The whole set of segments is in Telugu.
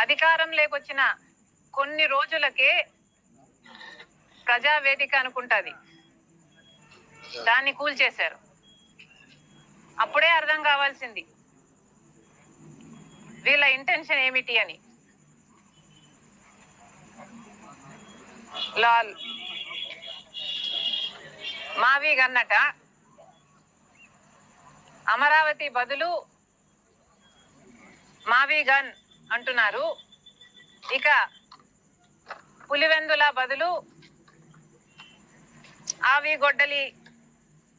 అధికారం లేకొచ్చిన కొన్ని రోజులకే ప్రజావేదిక అనుకుంటుంది, దాన్ని కూల్చేశారు. అప్పుడే అర్థం కావాల్సింది వీళ్ళ ఇంటెన్షన్ ఏమిటి అని. లాల్ మావి గన్నట అమరావతి బదులు మావి గన్ అంటున్నారు. ఇక పులివెందుల బదులు ఆవి గొడ్డలి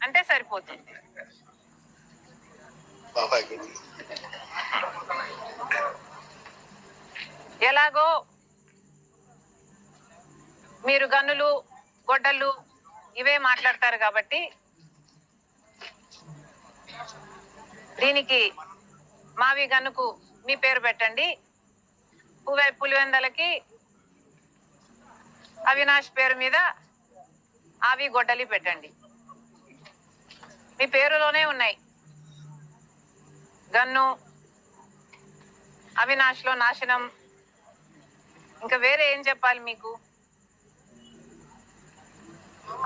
అంటే సరిపోతుంది. ఎలాగో మీరు గన్నులు గొడ్డళ్ళు ఇవే మాట్లాడతారు కాబట్టి దీనికి మావి గన్నుకు మీ పేరు పెట్టండి, పులివెందలకి అవినాష్ పేరు మీద ఆవి గొడ్డలి పెట్టండి. మీ పేరులోనే ఉన్నాయి గన్ను, అవినాష్లో నాశనం. ఇంకా వేరే ఏం చెప్పాలి మీకు?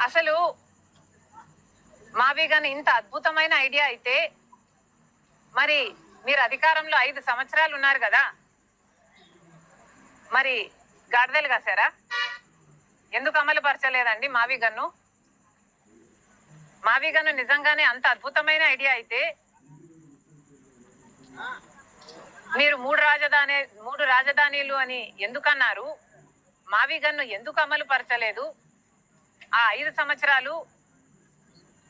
అసలు మావి గన్ ఇంత అద్భుతమైన ఐడియా అయితే మరి మీరు అధికారంలో 5 సంవత్సరాలు ఉన్నారు కదా, మరి గాడిదలు కాసారా? ఎందుకు అమలు పరచలేదండి మావి గన్ను? మావి గన్ను నిజంగానే అంత అద్భుతమైన ఐడియా అయితే మీరు మూడు రాజధానిలు అని ఎందుకన్నారు? మావి గన్ను ఎందుకు అమలు పరచలేదు? ఆ 5 సంవత్సరాలు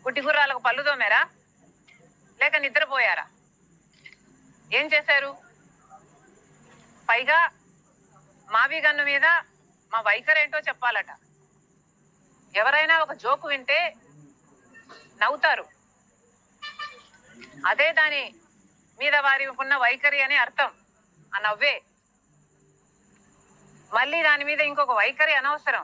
గుడ్డిగుర్రాలకు పళ్ళు తోమారా లేక నిద్రపోయారా? ఏం చేశారు? పైగా మావి గన్ను మీద మా వైఖరి ఏంటో చెప్పాలట. ఎవరైనా ఒక జోకు వింటే నవ్వుతారు, అదే దాని మీద వారి ఉన్న వైఖరి అని అర్థం. ఆ నవ్వే. మళ్ళీ దాని మీద ఇంకొక వైఖరి అనవసరం.